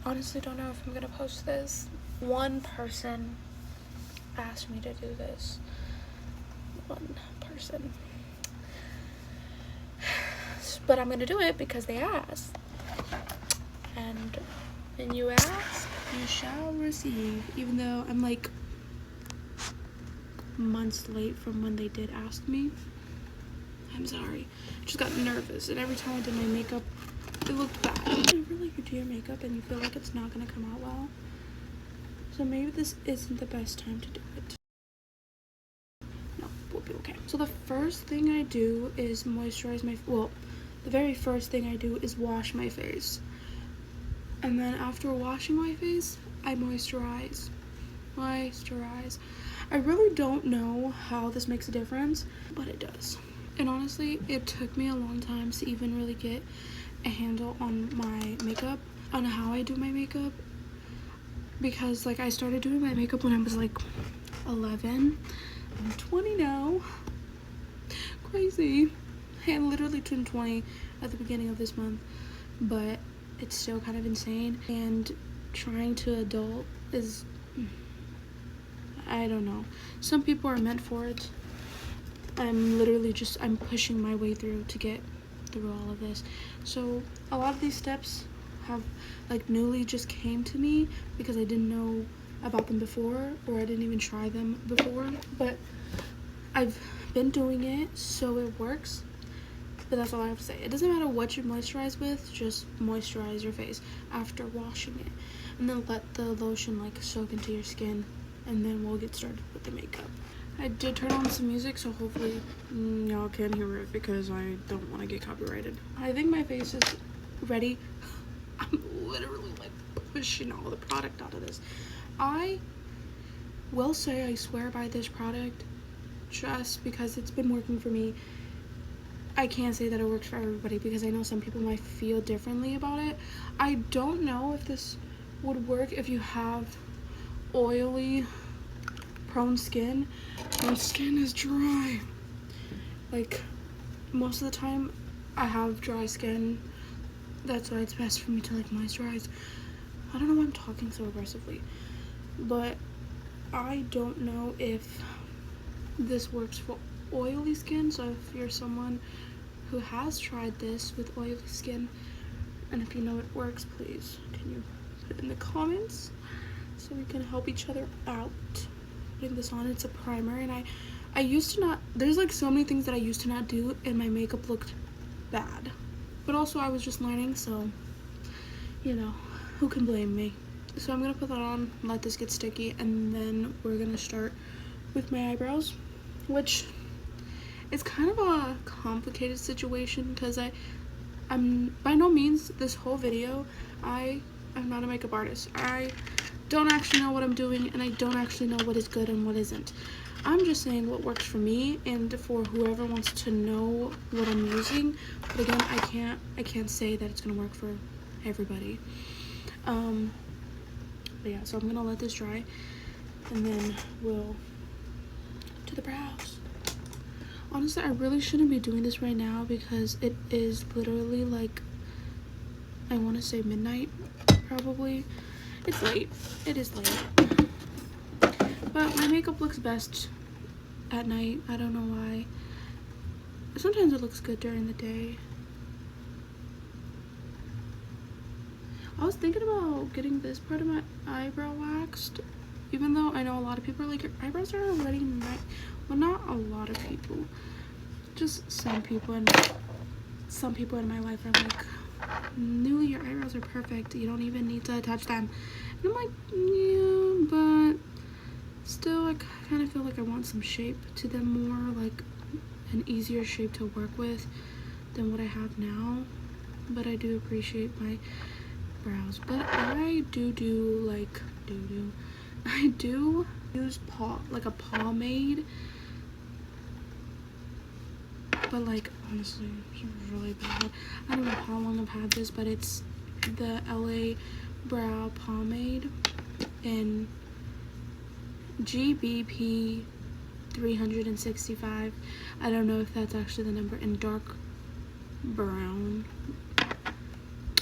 honestly don't know if I'm gonna post this. One person asked me to do this. One person. But I'm gonna do it because they asked. And when you ask, you shall receive. Even though I'm like months late from when they did ask me. I'm sorry. I just got nervous, and every time I did my makeup, it looked bad. Whenever like you do your makeup and you feel like it's not gonna come out well, so maybe this isn't the best time to do it. No, we'll be okay. So the first thing I do is moisturize my, well, the very first thing I do is wash my face. And then after washing my face, I moisturize. I really don't know how this makes a difference, but it does. And honestly, it took me a long time to even really get a handle on my makeup, on how I do my makeup, because like I started doing my makeup when I was like 11. I'm 20 now. Crazy. I literally turned 20 at the beginning of this month, but it's still kind of insane. And trying to adult is, I don't know. Some people are meant for it. I'm pushing my way through to get through all of this. So a lot of these steps have like newly just came to me because I didn't know about them before, or I didn't even try them before, but I've been doing it, so it works. But that's all I have to say. It doesn't matter what you moisturize with, just moisturize your face after washing it, and then let the lotion like soak into your skin, and then we'll get started with the makeup. I did turn on some music, so hopefully y'all can hear it because I don't want to get copyrighted. I think my face is ready. I'm literally like pushing all the product out of this. I will say I swear by this product just because it's been working for me. I can't say that it works for everybody because I know some people might feel differently about it. I don't know if this would work if you have oily, prone skin. My skin is dry. Like, most of the time I have dry skin. That's why it's best for me to like moisturize. I don't know why I'm talking so aggressively, but I don't know if this works for oily skin. So if you're someone who has tried this with oily skin, and if you know it works, please can you put it in the comments so we can help each other out. Putting this on, it's a primer, and I used to not, there's like so many things that I used to not do and my makeup looked bad, but also I was just learning, so you know, who can blame me? So I'm gonna put that on, let this get sticky, and then we're gonna start with my eyebrows, which is kind of a complicated situation because I'm by no means this whole video I am not a makeup artist. I don't actually know what I'm doing, and I don't actually know what is good and what isn't. I'm just saying what works for me and for whoever wants to know what I'm using. But again, I can't say that it's gonna work for everybody. But yeah, so I'm gonna let this dry, and then we'll to the brows. Honestly, I really shouldn't be doing this right now because it is literally like, I want to say midnight, probably. It's late. It is late. But my makeup looks best at night. I don't know why. Sometimes it looks good during the day. I was thinking about getting this part of my eyebrow waxed, even though I know a lot of people are like, your eyebrows are already nice. Well, not a lot of people. Just some people in my life are like, Newly, your eyebrows are perfect. You don't even need to touch them. And I'm like, yeah, but still, I kind of feel like I want some shape to them more, like an easier shape to work with than what I have now. But I do appreciate my brows. But I do I do use like a pomade. But like, honestly, it's really bad. I don't know how long I've had this, but it's the LA Brow Pomade in GBP 365. I don't know if that's actually the number, in dark brown.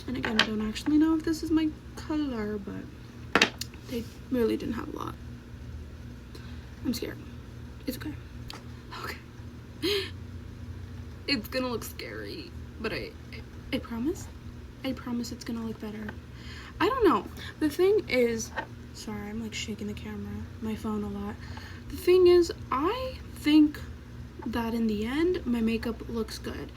And again, I don't actually know if this is my color, but they really didn't have a lot. I'm scared. It's okay. Okay. It's gonna look scary, but I promise. I promise it's gonna look better. I don't know. The thing is, sorry, I'm like shaking the camera, my phone a lot. The thing is, I think that in the end, my makeup looks good.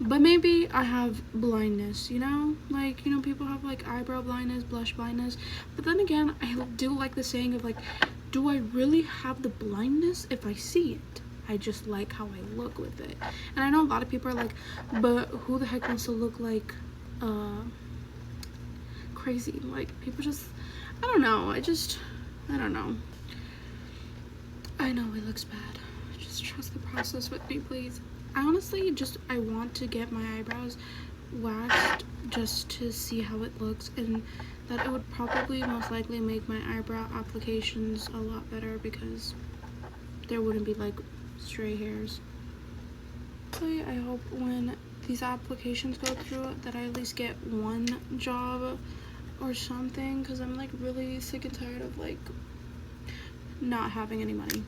But maybe I have blindness, you know? Like, you know, people have like eyebrow blindness, blush blindness. But then again, I do like the saying of like, do I really have the blindness if I see it? I just like how I look with it. And I know a lot of people are like, but who the heck wants to look like crazy? Like, people just, I don't know. I don't know. I know it looks bad. Just trust the process with me, please. I honestly I want to get my eyebrows waxed just to see how it looks, and that it would probably most likely make my eyebrow applications a lot better because there wouldn't be like stray hairs. So yeah, I hope when these applications go through that I at least get one job or something, because I'm like really sick and tired of like not having any money,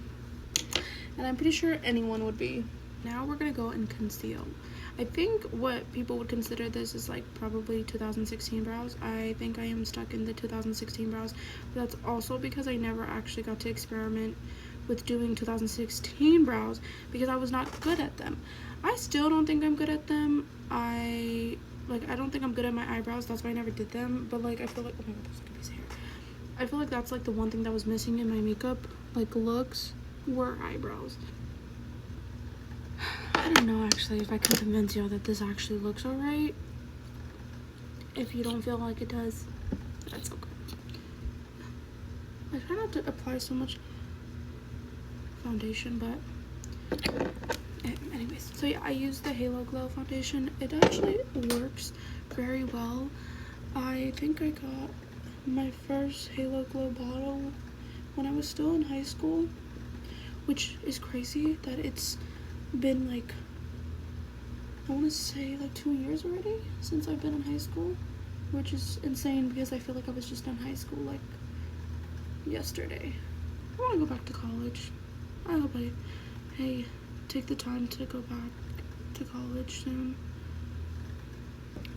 and I'm pretty sure anyone would be. Now we're gonna go and conceal. I think what people would consider this is like probably 2016 brows. I think I am stuck in the 2016 brows, but that's also because I never actually got to experiment with doing 2016 brows because I was not good at them. I still don't think I'm good at them. I don't think I'm good at my eyebrows. That's why I never did them. But like I feel like, oh my god, there's like a piece of hair. I feel like that's like the one thing that was missing in my makeup like looks were eyebrows. I don't know actually if I can convince you that this actually looks alright. If you don't feel like it does, that's okay. I try not to apply so much foundation, but anyways. So yeah, I use the Halo Glow foundation. It actually works very well. I think I got my first Halo Glow bottle when I was still in high school, which is crazy that it's been like, I want to say like 2 years already since I've been in high school, which is insane because I feel like I was just in high school like yesterday. I want to go back to college. I hope I take the time to go back to college soon.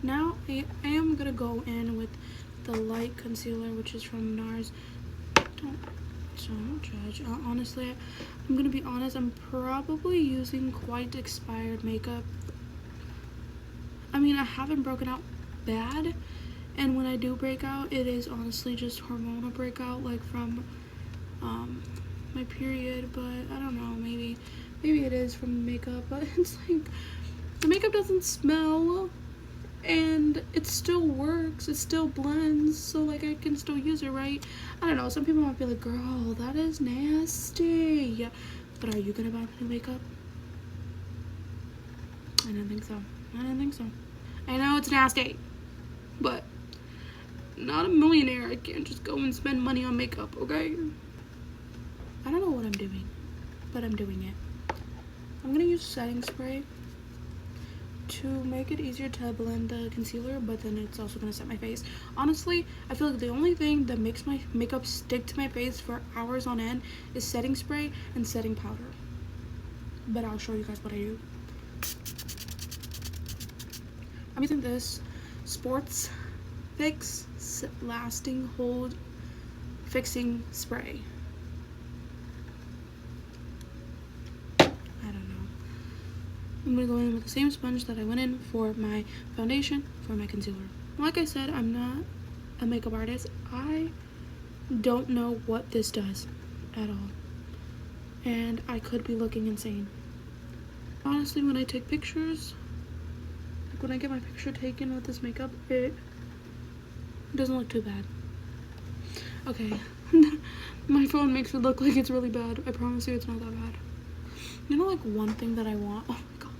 Now I am gonna go in with the light concealer, which is from NARS. Don't judge. Honestly, I'm gonna be honest, I'm probably using quite expired makeup. I mean, I haven't broken out bad, and when I do break out, it is honestly just hormonal breakout, like from my period. But I don't know, maybe it is from makeup, but it's like the makeup doesn't smell and it still works, it still blends, so like I can still use it, right? I don't know, some people might be like, girl, that is nasty, but are you gonna buy my new makeup? I didn't think so. I know it's nasty, but not a millionaire. I can't just go and spend money on makeup, okay? I don't know what I'm doing, but I'm doing it. I'm gonna use setting spray to make it easier to blend the concealer, but then it's also gonna set my face. Honestly, I feel like the only thing that makes my makeup stick to my face for hours on end is setting spray and setting powder. But I'll show you guys what I do. I'm using this Sports Fix Lasting Hold Fixing Spray. I'm going to go in with the same sponge that I went in for my foundation, for my concealer. Like I said, I'm not a makeup artist. I don't know what this does at all. And I could be looking insane. Honestly, when I take pictures, like when I get my picture taken with this makeup, it doesn't look too bad. Okay. My phone makes it look like it's really bad. I promise you it's not that bad. You know, like one thing that I want, oh my god,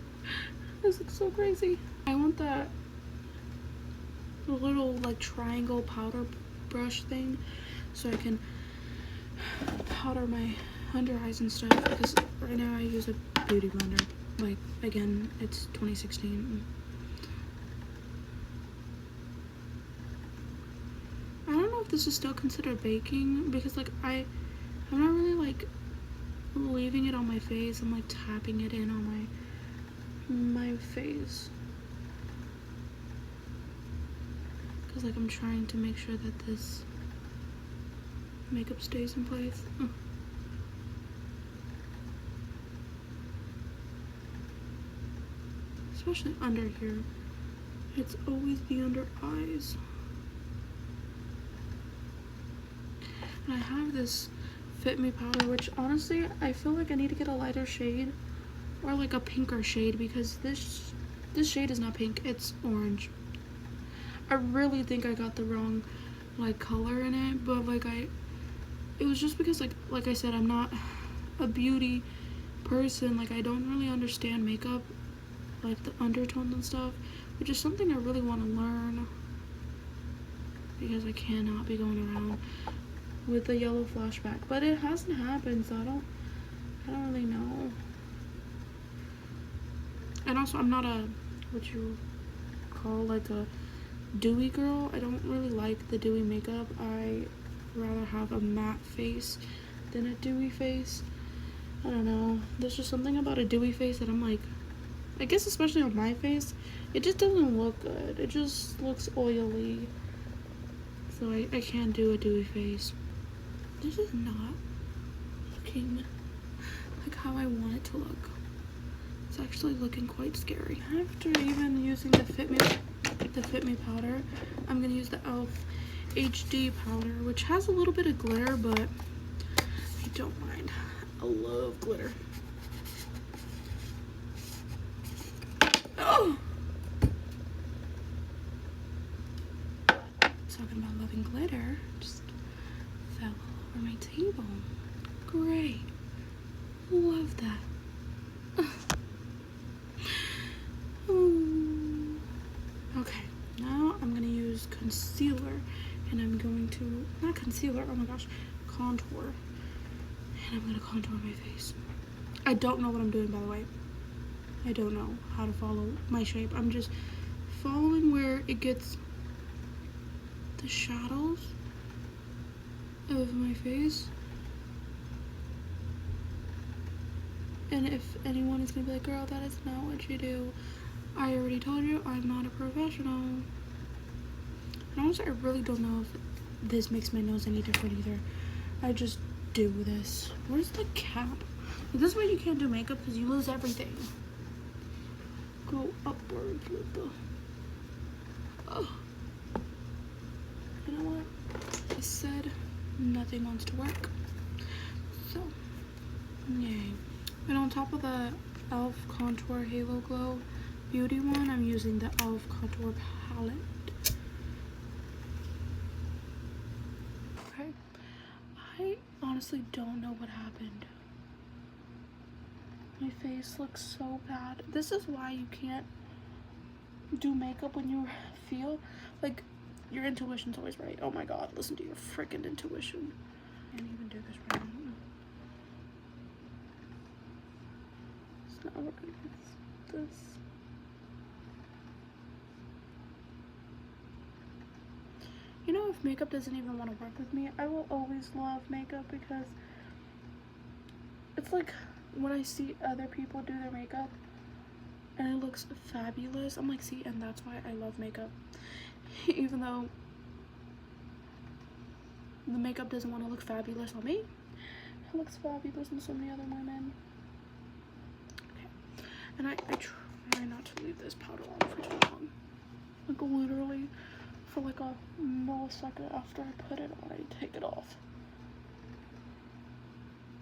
this looks so crazy. I want that little like triangle powder brush thing so I can powder my under eyes and stuff, because right now I use a beauty blender. Like, again, it's 2016. if this is still considered baking because like I'm not really like leaving it on my face. I'm like tapping it in on my face because like I'm trying to make sure that this makeup stays in place. Especially under here. It's always the under eyes. And I have this Fit Me powder, which honestly I feel like I need to get a lighter shade or like a pinker shade because this shade is not pink, it's orange. I really think I got the wrong like color in it, but like it was just because like I said, I'm not a beauty person. Like I don't really understand makeup, like the undertones and stuff, which is something I really want to learn because I cannot be going around with a yellow flashback. But it hasn't happened, so I don't really know. And also I'm not a what you call like a dewy girl. I don't really like the dewy makeup. I rather have a matte face than a dewy face. I don't know, there's just something about a dewy face that I'm like, I guess especially on my face, it just doesn't look good. It just looks oily. So I can't do a dewy face. This is not looking like how I want it to look. It's actually looking quite scary. After even using the Fit Me powder, I'm gonna use the e.l.f. HD powder, which has a little bit of glitter, but I don't mind. I love glitter. Oh! Talking about loving glitter, just fell all over my table. Great. Love that. Okay, now I'm gonna use concealer, and I'm going to, not concealer, oh my gosh, contour. And I'm gonna contour my face. I don't know what I'm doing, by the way. I don't know how to follow my shape. I'm just following where it gets the shadows of my face. And if anyone is gonna be like, girl, that is not what you do, I already told you I'm not a professional. And honestly, I really don't know if this makes my nose any different either. I just do this. Where's the cap? This is why you can't do makeup, because you lose everything. Go upwards with the... Oh. You know what? I said nothing wants to work. So, yay. And on top of the e.l.f. Contour Halo Glow Beauty one, I'm using the e.l.f. Contour Palette. Okay. I honestly don't know what happened. My face looks so bad. This is why you can't do makeup when you feel like your intuition's always right. Oh my god, listen to your freaking intuition. I can't even do this right now. It's not working. It's this. You know, if makeup doesn't even want to work with me, I will always love makeup because it's like when I see other people do their makeup and it looks fabulous, I'm like, see, and that's why I love makeup. Even though the makeup doesn't want to look fabulous on me, it looks fabulous on so many other women. Okay, and I try not to leave this powder on for too long. Like literally for like a millisecond after I put it on, I take it off.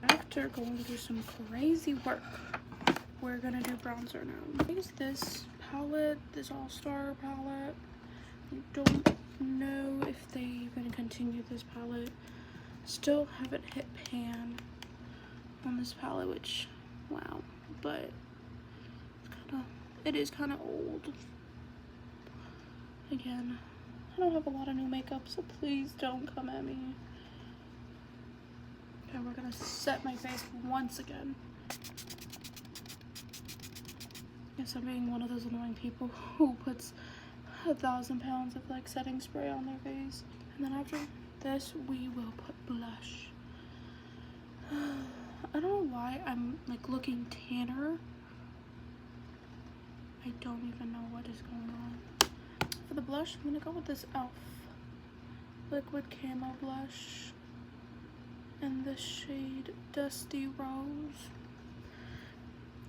After going through some crazy work, we're gonna do bronzer now. I use this palette, this All-Star palette. I don't know if they're gonna continue this palette. Still haven't hit pan on this palette, which, wow, but it is kind of old. Again, I don't have a lot of new makeup, so please don't come at me. Okay, we're gonna set my face once again. Yes, I'm being one of those annoying people who puts 1,000 pounds of like setting spray on their face. And then after this, we will put blush. I don't know why I'm like looking tanner. I don't even know what is going on. For the blush, I'm gonna go with this e.l.f. liquid camo blush in the shade Dusty Rose.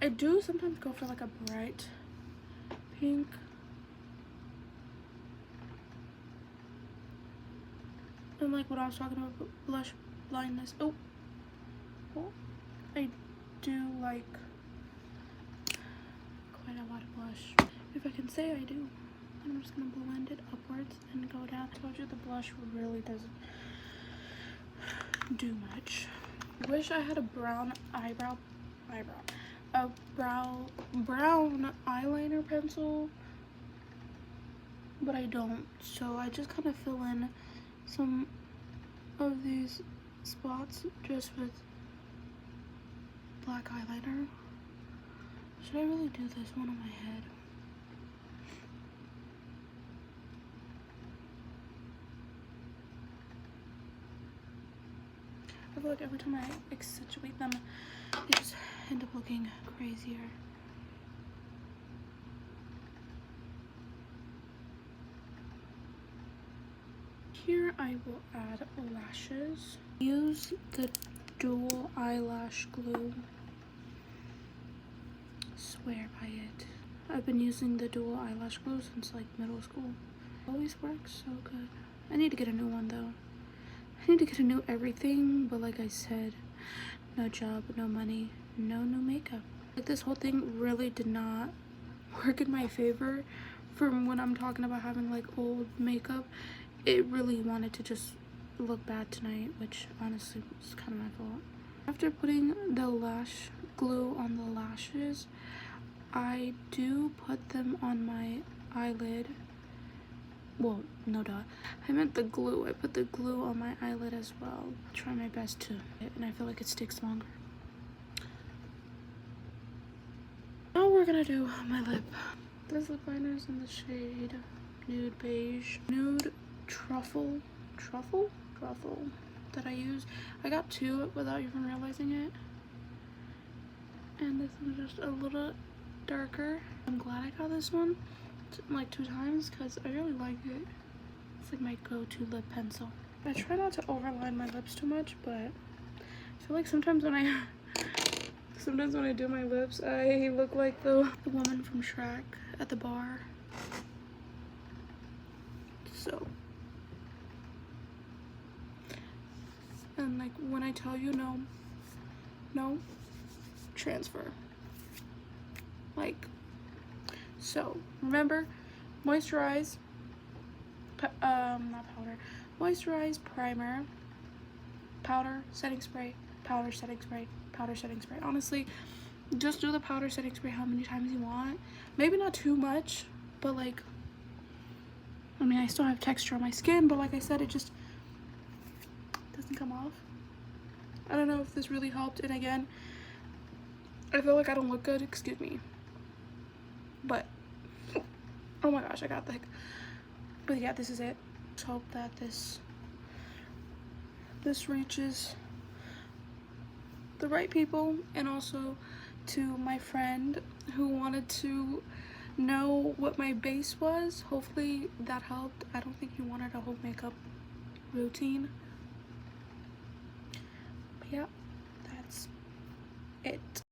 I do sometimes go for like a bright pink. And like what I was talking about, blush blindness. Oh, I do like quite a lot of blush. If I can say I do. I'm just gonna blend it upwards and go down. I told you the blush really doesn't do much. I wish I had a brown brown eyeliner pencil, but I don't. So I just kind of fill in some of these spots just with black eyeliner. Should I really do this one on my head? I feel like every time I accentuate them, they just end up looking crazier. Here I will add lashes. Use the dual eyelash glue. Swear by it. I've been using the dual eyelash glue since like middle school. Always works so good. I need to get a new one though. I need to get a new everything, but like I said, no job, no money, no new makeup. Like this whole thing really did not work in my favor from when I'm talking about having like old makeup. It really wanted to just look bad tonight, which honestly was kind of my fault. After putting the lash glue on the lashes, I do put them on my eyelid. Well, no duh. I meant the glue. I put the glue on my eyelid as well. Try my best to, and I feel like it sticks longer. Now we're gonna do my lip. This lip liner is in the shade Nude Beige. Nude Truffle that I use. I got two without even realizing it. And this one's just a little darker. I'm glad I got this one like 2 times because I really like it. It's like my go-to lip pencil. I try not to overline my lips too much, but I feel like sometimes when I do my lips, I look like the woman from Shrek at the bar. So, and like when I tell you no, transfer. Like, so remember, moisturize, not powder, moisturize, primer, powder, setting spray, powder, setting spray, powder, setting spray. Honestly, just do the powder setting spray how many times you want. Maybe not too much, but like, I mean, I still have texture on my skin, but like I said, it just doesn't come off. I don't know if this really helped, and again, I feel like I don't look good, excuse me. But, oh my gosh, I got the, but yeah, this is it. Just hope that this reaches the right people, and also to my friend who wanted to know what my base was. Hopefully that helped. I don't think you wanted a whole makeup routine. But yeah, that's it.